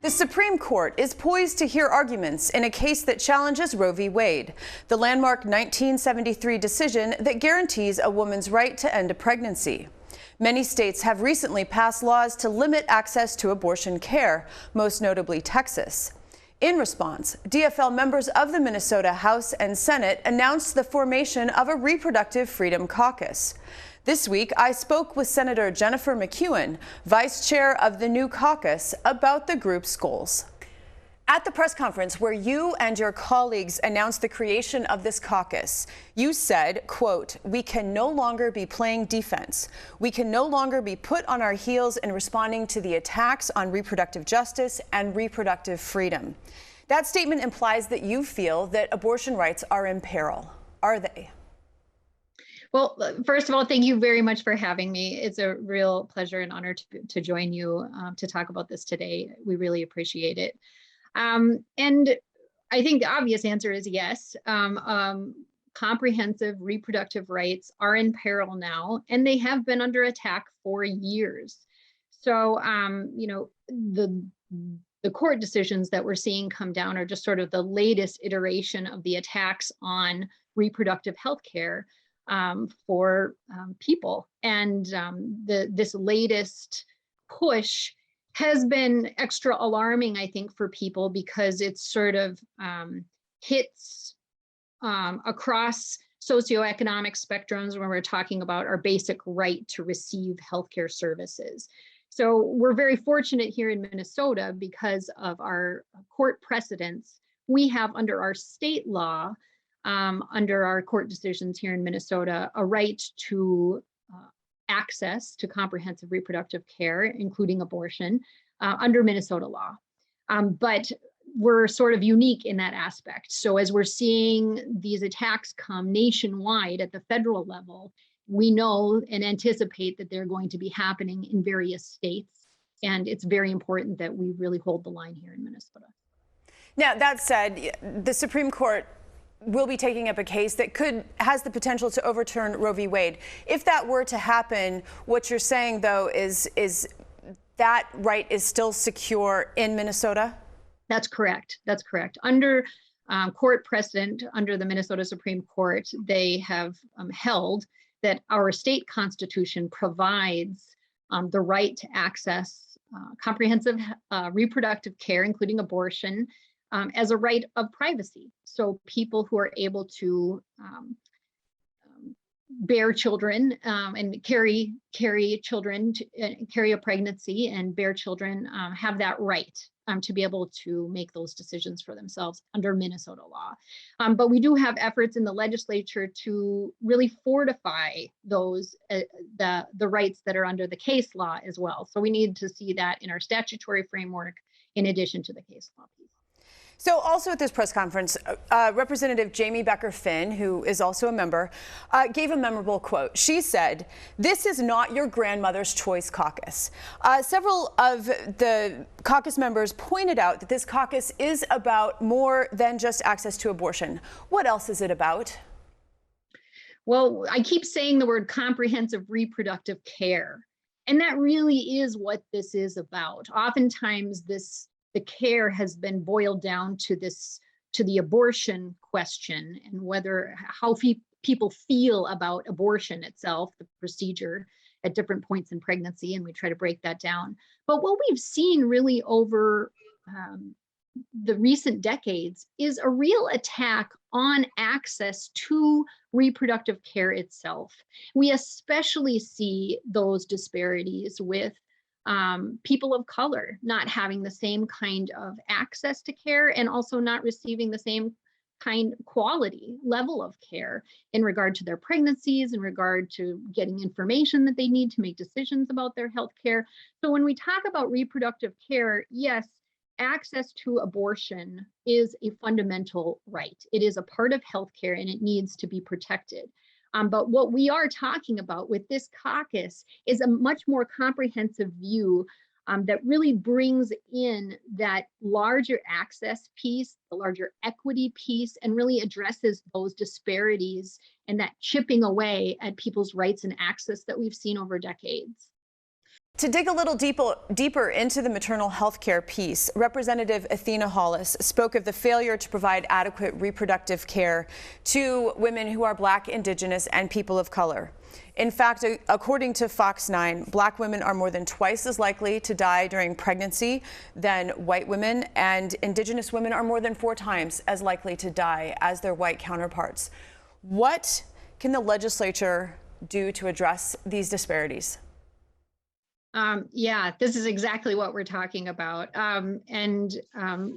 The Supreme Court is poised to hear arguments in a case that challenges Roe v. Wade, the landmark 1973 decision that guarantees a woman's right to end a pregnancy. Many states have recently passed laws to limit access to abortion care, most notably Texas. In response, DFL members of the Minnesota House and Senate announced the formation of a Reproductive Freedom Caucus. This week, I spoke with Senator Jennifer McEwen, vice chair of the new caucus, about the group's goals. At the press conference where you and your colleagues announced the creation of this caucus, you said, quote, "We can no longer be playing defense. We can no longer be put on our heels in responding to the attacks on reproductive justice and reproductive freedom." That statement implies that you feel that abortion rights are in peril. Are they? Well, first of all, thank you very much for having me. It's a real pleasure and honor to join you to talk about this today. We really appreciate it. And I think the obvious answer is yes. Comprehensive reproductive rights are in peril now, and they have been under attack for years. So, the court decisions that we're seeing come down are just sort of the latest iteration of the attacks on reproductive health care for people. And this latest push has been extra alarming, I think, for people because it sort of hits across socioeconomic spectrums when we're talking about our basic right to receive healthcare services. So we're very fortunate here in Minnesota because of our court precedents. We have under our state law, under our court decisions here in Minnesota, a right to access to comprehensive reproductive care, including abortion, under Minnesota law. But we're sort of unique in that aspect. So as we're seeing these attacks come nationwide at the federal level, we know and anticipate that they're going to be happening in various states. And it's very important that we really hold the line here in Minnesota. Now, that said, the Supreme Court will be taking up a case that has the potential to overturn Roe v. Wade. If that were to happen, what you're saying, though, is that right is still secure in Minnesota? That's correct. That's correct. Under court precedent, under the Minnesota Supreme Court, they have held that our state constitution provides the right to access comprehensive reproductive care, including abortion, as a right of privacy. So people who are able to bear children and carry children, carry a pregnancy and bear children have that right to be able to make those decisions for themselves under Minnesota law. But we do have efforts in the legislature to really fortify those the rights that are under the case law as well. So we need to see that in our statutory framework in addition to the case law piece. So also at this press conference, Representative Jamie Becker-Finn, who is also a member, gave a memorable quote. She said, "This is not your grandmother's choice caucus." Several of the caucus members pointed out that this caucus is about more than just access to abortion. What else is it about? Well, I keep saying the word comprehensive reproductive care, and that really is what this is about. Oftentimes the care has been boiled down to the abortion question and how people feel about abortion itself, the procedure at different points in pregnancy, and we try to break that down. But what we've seen really over the recent decades is a real attack on access to reproductive care itself. We especially see those disparities with people of color not having the same kind of access to care and also not receiving the same quality level of care in regard to their pregnancies, in regard to getting information that they need to make decisions about their health care. So when we talk about reproductive care, yes, access to abortion is a fundamental right. It is a part of healthcare and it needs to be protected. But what we are talking about with this caucus is a much more comprehensive view that really brings in that larger access piece, the larger equity piece, and really addresses those disparities and that chipping away at people's rights and access that we've seen over decades. To dig a little deeper into the maternal health care piece, Representative Athena Hollis spoke of the failure to provide adequate reproductive care to women who are Black, Indigenous, and people of color. In fact, according to Fox 9, Black women are more than twice as likely to die during pregnancy than white women, and Indigenous women are more than 4 times as likely to die as their white counterparts. What can the legislature do to address these disparities? Yeah, this is exactly what we're talking about.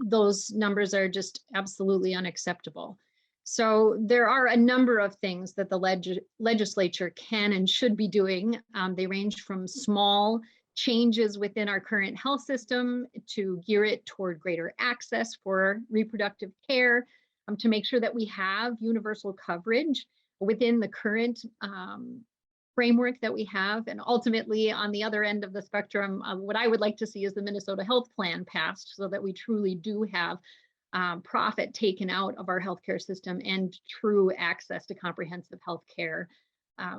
Those numbers are just absolutely unacceptable. So there are a number of things that the legislature can and should be doing. They range from small changes within our current health system to gear it toward greater access for reproductive care, to make sure that we have universal coverage within the current framework that we have. And ultimately, on the other end of the spectrum, what I would like to see is the Minnesota Health Plan passed so that we truly do have profit taken out of our healthcare system and true access to comprehensive healthcare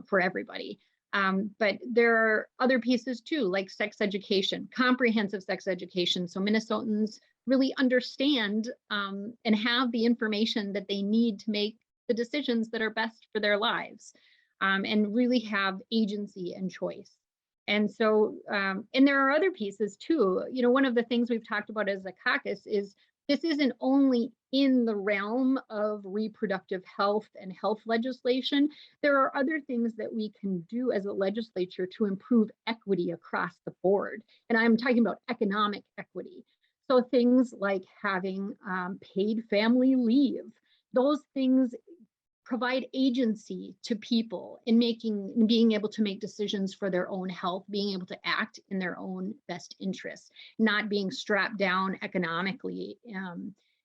for everybody. But there are other pieces too, like sex education, comprehensive sex education, so Minnesotans really understand and have the information that they need to make the decisions that are best for their lives. And really have agency and choice. And so, and there are other pieces too. You know, one of the things we've talked about as a caucus is this isn't only in the realm of reproductive health and health legislation. There are other things that we can do as a legislature to improve equity across the board. And I'm talking about economic equity. So things like having paid family leave, those things provide agency to people in being able to make decisions for their own health, being able to act in their own best interests, not being strapped down economically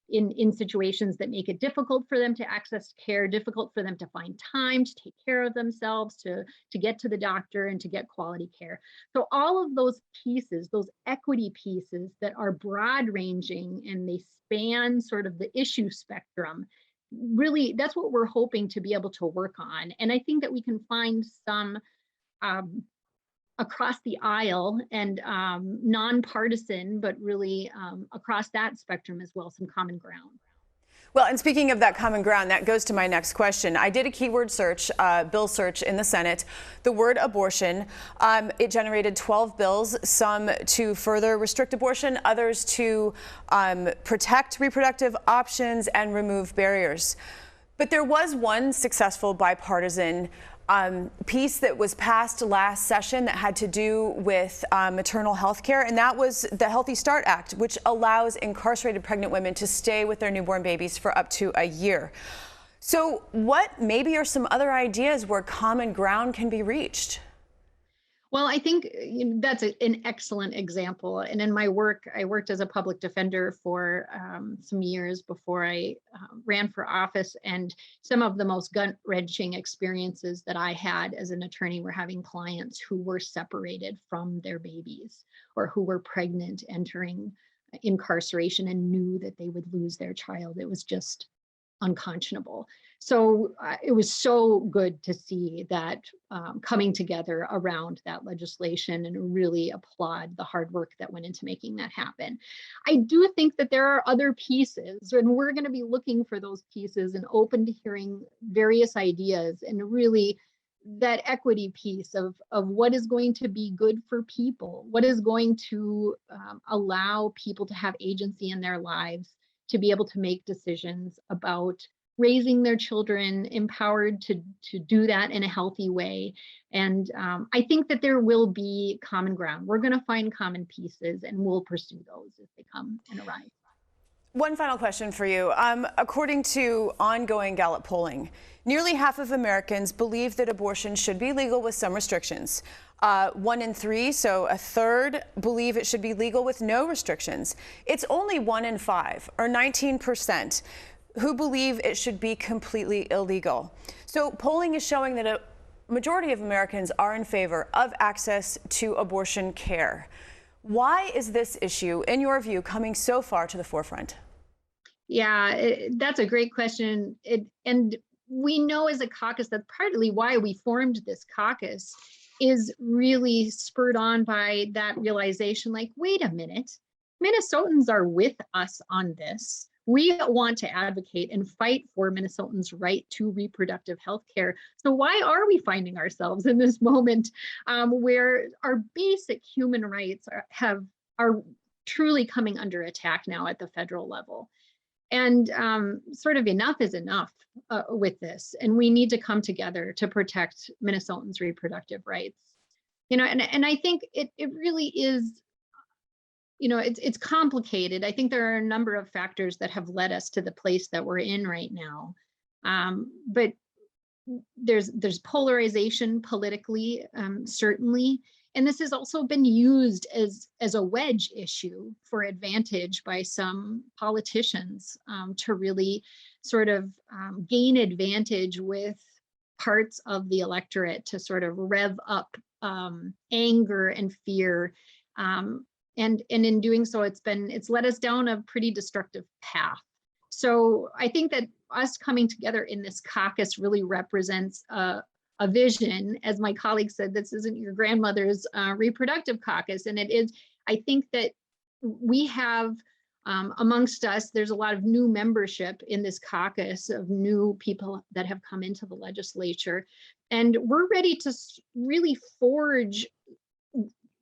in situations that make it difficult for them to access care, difficult for them to find time to take care of themselves, to get to the doctor and to get quality care. So all of those pieces, those equity pieces that are broad ranging and they span sort of the issue spectrum, really, that's what we're hoping to be able to work on. And I think that we can find some across the aisle and nonpartisan, but really across that spectrum as well, some common ground. Well, and speaking of that common ground, that goes to my next question. I did a keyword search, bill search in the Senate. The word abortion, it generated 12 bills, some to further restrict abortion, others to protect reproductive options and remove barriers. But there was one successful bipartisan piece that was passed last session that had to do with maternal health care, and that was the Healthy Start Act, which allows incarcerated pregnant women to stay with their newborn babies for up to a year. So what maybe are some other ideas where common ground can be reached? Well, I think that's an excellent example. And in my work, I worked as a public defender for some years before I ran for office. And some of the most gut-wrenching experiences that I had as an attorney were having clients who were separated from their babies or who were pregnant entering incarceration and knew that they would lose their child. It was just unconscionable. So it was so good to see that coming together around that legislation, and really applaud the hard work that went into making that happen. I do think that there are other pieces, and we're going to be looking for those pieces and open to hearing various ideas, and really that equity piece of what is going to be good for people, what is going to allow people to have agency in their lives, to be able to make decisions about raising their children, empowered to do that in a healthy way. And I think that there will be common ground. We're going to find common pieces, and we'll pursue those as they come and arise. One final question for you. According to ongoing Gallup polling, nearly half of Americans believe that abortion should be legal with some restrictions. 1 in 3, so a third, believe it should be legal with no restrictions. It's only 1 in 5, or 19%, who believe it should be completely illegal. So polling is showing that a majority of Americans are in favor of access to abortion care. Why is this issue, in your view, coming so far to the forefront? Yeah, that's a great question. And we know as a caucus, that's partly why we formed this caucus, is really spurred on by that realization, like, wait a minute, Minnesotans are with us on this. We want to advocate and fight for Minnesotans' right to reproductive health care. So why are we finding ourselves in this moment where our basic human rights are truly coming under attack now at the federal level? And sort of enough is enough with this. And we need to come together to protect Minnesotans' reproductive rights. You know, and I think it really is, you know, it's complicated. I think there are a number of factors that have led us to the place that we're in right now. But there's polarization politically, certainly. And this has also been used as a wedge issue for advantage by some politicians to really sort of gain advantage with parts of the electorate to sort of rev up anger and fear. And in doing so, it's led us down a pretty destructive path. So I think that us coming together in this caucus really represents a vision. As my colleague said, this isn't your grandmother's reproductive caucus. And it is, I think that we have amongst us, there's a lot of new membership in this caucus of new people that have come into the legislature. And we're ready to really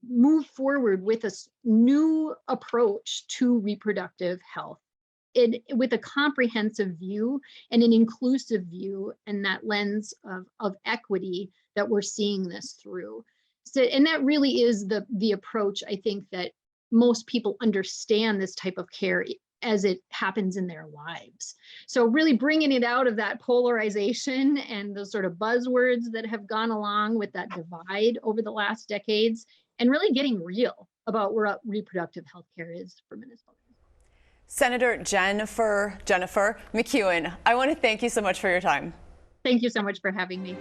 move forward with a new approach to reproductive health with a comprehensive view and an inclusive view, and that lens of equity that we're seeing this through. So, and that really is the approach, I think, that most people understand this type of care as it happens in their lives. So really bringing it out of that polarization and those sort of buzzwords that have gone along with that divide over the last decades, and really getting real about where reproductive health care is for Minnesota. Senator Jennifer McEwen, I want to thank you so much for your time. Thank you so much for having me.